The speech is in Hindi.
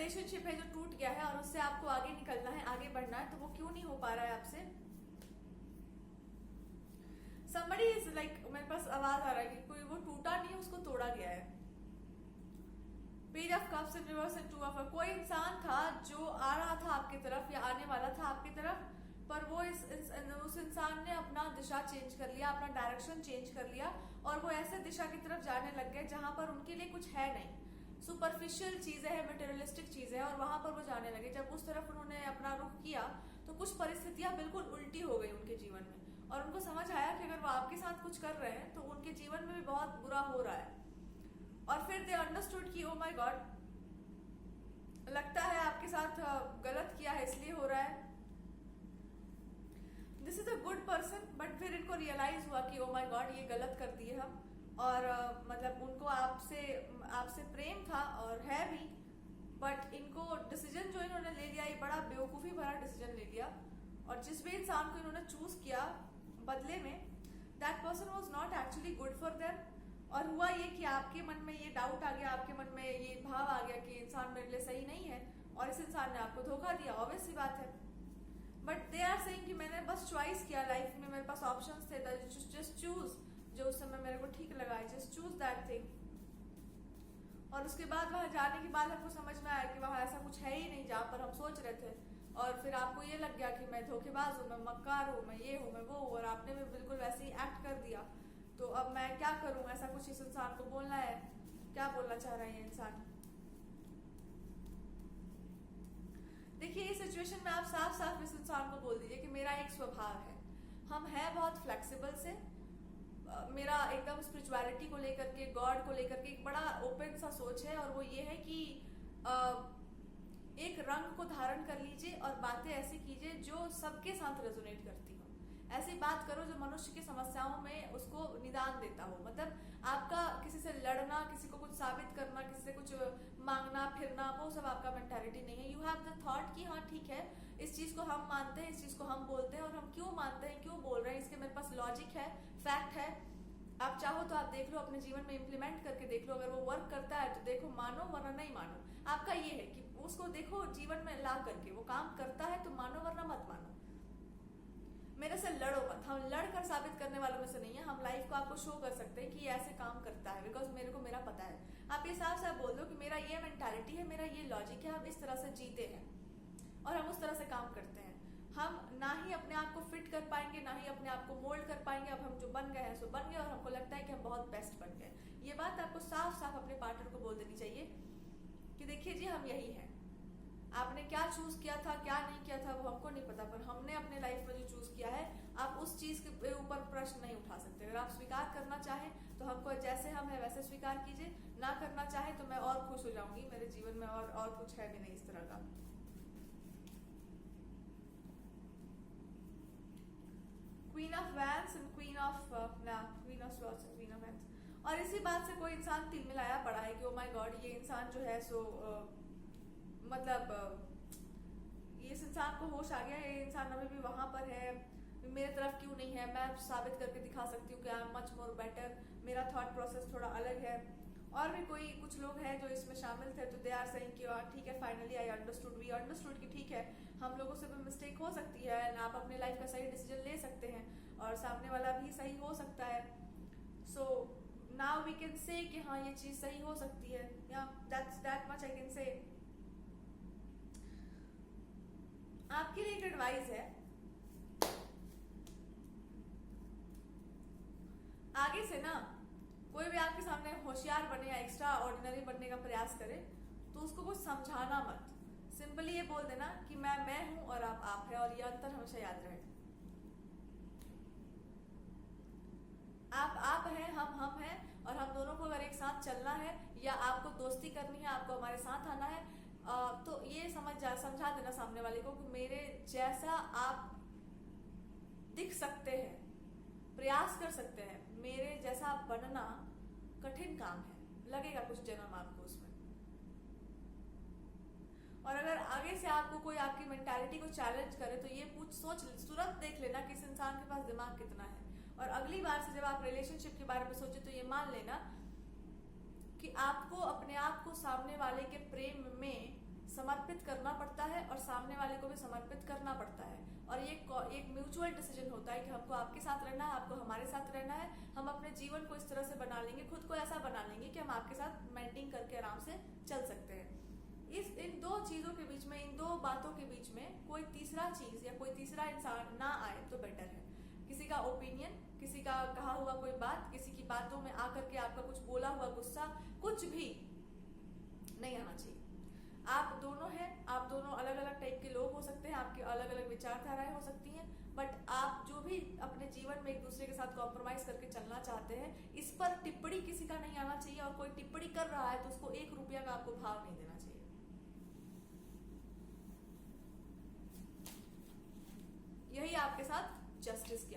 रिलेशनशिप है जो टूट गया है और उससे आपको आगे निकलना है, आगे बढ़ना है, तो वो क्यों नहीं हो पा रहा है आपसे? somebody is like, मेरे पास आवाज आ रहा है कि कोई वो टूटा नहीं, उसको तोड़ा गया है। Page of cups in reverse and two of cups. कोई इंसान था जो आ रहा था आपकी तरफ या आने वाला था आपकी तरफ, पर वो उस इंसान ने अपना दिशा चेंज कर लिया, अपना डायरेक्शन चेंज कर लिया और वो ऐसे दिशा की तरफ जाने लग गए जहां पर उनके लिए कुछ है नहीं, सुपरफिशियल चीजें हैं, मटेरियलिस्टिक चीजें हैं, और वहां पर वो जाने लगे। जब उस तरफ उन्होंने अपना रुख किया तो कुछ परिस्थितियां बिल्कुल उल्टी हो गई उनके जीवन में, और उनको समझ आया कि अगर वो आपके साथ कुछ कर रहे हैं तो उनके जीवन में भी बहुत बुरा हो रहा है। और फिर दे अंडरस्टूड कि ओ माय गॉड, लगता है आपके साथ गलत किया है इसलिए हो रहा है, this is a good person. But फिर इनको रियलाइज हुआ कि ओ माय गॉड ये गलत कर दिए हम, और मतलब उनको आपसे प्रेम था और है भी, बट इनको डिसीजन जो इन्होंने ले लिया ये बड़ा बेवकूफी भरा डिसीजन ले लिया, और जिस भी इंसान को इन्होंने चूज किया बदले में, that person was not actually good for them. और हुआ ये कि आपके मन में ये डाउट आ गया, आपके मन में ये भाव आ गया कि इंसान मेरे लिए सही नहीं है, और इस इंसान ने आपको धोखा दिया, ऑब्वियस सी बात है। बट दे आर सेइंग कि मैंने बस चॉइस किया लाइफ में, मेरे पास ऑप्शंस थे, जस्ट चूज जो उस समय मेरे को ठीक लगा, जस्ट चूज दैट थिंग। और उसके बाद वहां जाने के बाद हमको समझ में आया कि वहां ऐसा कुछ है ही नहीं जहां पर हम सोच रहे थे, और फिर आपको ये लग गया कि मैं धोखेबाज हूँ, मैं मक्कार हूँ, मैं ये हूँ, मैं वो हूँ, और आपने भी बिल्कुल वैसे ही एक्ट कर दिया। तो अब मैं क्या करूं? ऐसा कुछ इस इंसान को बोलना है, क्या बोलना चाह रहा है ये इंसान? देखिए इस सिचुएशन में आप साफ साफ इस इंसान को बोल दीजिए कि मेरा एक स्वभाव है, हम है बहुत फ्लेक्सिबल से, मेरा एकदम स्पिरिचुअलिटी को लेकर के, गॉड को लेकर के एक बड़ा ओपन सा सोच है, और वो ये है कि एक रंग को धारण कर लीजिए और बातें ऐसी कीजिए जो सबके साथ रेजोनेट करती हो। ऐसी बात करो जो मनुष्य की समस्याओं में उसको निदान देता हो। मतलब आपका किसी से लड़ना, किसी को कुछ साबित करना, किसी से कुछ मांगना फिरना, वो सब आपका मेंटालिटी नहीं है। यू हैव द थॉट कि हाँ ठीक है, इस चीज को हम मानते हैं, इस चीज को हम बोलते हैं, और हम क्यों मानते हैं, क्यों बोल रहे हैं, इसके मेरे पास लॉजिक है, फैक्ट है। आप चाहो तो आप देख लो, अपने जीवन में इम्प्लीमेंट करके देख लो, अगर वो वर्क करता है तो देखो, मानो वरना नहीं मानो। आपका ये है कि उसको देखो जीवन में ला करके, वो काम करता है तो मानो वरना मत मानो। मेरे से लड़ो मत, हम लड़कर साबित करने वालों में से नहीं है, हम लाइफ को आपको शो कर सकते हैं कि ये ऐसे काम करता है, बिकॉज मेरे को मेरा पता है। आप ये साफ साफ बोल दो कि मेरा ये मेंटालिटी है, मेरा ये लॉजिक है, हम इस तरह से जीते हैं और हम उस तरह से काम करते हैं। हम ना ही अपने आप को फिट कर पाएंगे, ना ही अपने आप को मोल्ड कर पाएंगे। अब हम जो बन गए हैं सो बन गए, और हमको लगता है कि हम बहुत बेस्ट बन गए। ये बात आपको साफ साफ अपने पार्टनर को बोल देनी चाहिए कि देखिए जी, हम यही हैं, आपने क्या चूज किया था, क्या नहीं किया था, वो हमको नहीं पता, पर हमने अपने लाइफ में जो चूज किया है, आप उस चीज के ऊपर प्रश्न नहीं उठा सकते। अगर आप स्वीकार करना चाहें तो हमको जैसे हम है वैसे स्वीकार कीजिए, ना करना चाहे तो मैं और खुश हो जाऊंगी, मेरे जीवन में और कुछ है भी नहीं इस तरह का। Queen of vents and queen of swords and queen of vents. और इसी बात से कोई इंसान तिलमिलाया पड़ा है कि ओ माय गॉड, ये इंसान जो है सो मतलब इस इंसान को होश आ गया, ये इंसान अभी भी वहां पर है, मेरे तरफ क्यों नहीं है, मैं साबित करके दिखा सकती हूँ कि I am much more better, मेरा थॉट प्रोसेस थोड़ा अलग है। और भी कोई कुछ लोग हैं जो इसमें शामिल थे, तो दे आर सेइंग कि ठीक है, finally I understood, we understood कि ठीक है, हम लोगों से भी मिस्टेक हो सकती है, आप अपने लाइफ का सही डिसीजन ले सकते हैं और सामने वाला भी सही हो सकता है। So now we can say कि हाँ ये चीज सही हो सकती है, या that much I can say. आपके लिए एक एडवाइस है, आगे से ना कोई भी आपके सामने होशियार बने या एक्स्ट्रा ऑर्डिनरी बनने का प्रयास करे तो उसको कुछ समझाना मत, सिंपली ये बोल देना कि मैं हूं और आप है, और ये अंतर हमेशा याद रहे। आप हैं, हम हैं, और हम दोनों को अगर एक साथ चलना है या आपको दोस्ती करनी है, आपको हमारे साथ आना है, तो ये समझा देना सामने वाले को कि मेरे जैसा आप दिख सकते हैं, प्रयास कर सकते हैं, मेरे जैसा बनना कठिन काम है, लगेगा कुछ जन्म आपको उसमें। और अगर आगे से आपको कोई आपकी मेंटालिटी को चैलेंज करे तो ये तुरंत देख लेना कि इस इंसान के पास दिमाग कितना है, और अगली बार से जब आप रिलेशनशिप के बारे में सोचे तो ये मान लेना कि आपको अपने आप को सामने वाले के प्रेम में समर्पित करना पड़ता है और सामने वाले को भी समर्पित करना पड़ता है। और ये एक म्यूचुअल डिसीजन होता है कि हमको आपके साथ रहना है, आपको हमारे साथ रहना है। हम अपने जीवन को इस तरह से बना लेंगे, खुद को ऐसा बना लेंगे कि हम आपके साथ मेंटेन करके आराम से चल सकते हैं। इन दो चीजों के बीच में, इन दो बातों के बीच में कोई तीसरा चीज या कोई तीसरा इंसान ना आए तो बेटर है। किसी का ओपिनियन, किसी का कहा हुआ कोई बात, किसी की बातों में आकर के आपका कुछ बोला हुआ गुस्सा, कुछ भी नहीं आना चाहिए। आप दोनों हैं, आप दोनों अलग अलग टाइप के लोग हो सकते हैं, आपकी अलग अलग विचारधाराएं हो सकती हैं, बट आप जो भी अपने जीवन में एक दूसरे के साथ कॉम्प्रोमाइज करके चलना चाहते हैं, इस पर टिप्पणी किसी का नहीं आना चाहिए। और कोई टिप्पणी कर रहा है तो उसको 1 रुपया का आपको भाव नहीं देना चाहिए। यही आपके साथ जस्टिस की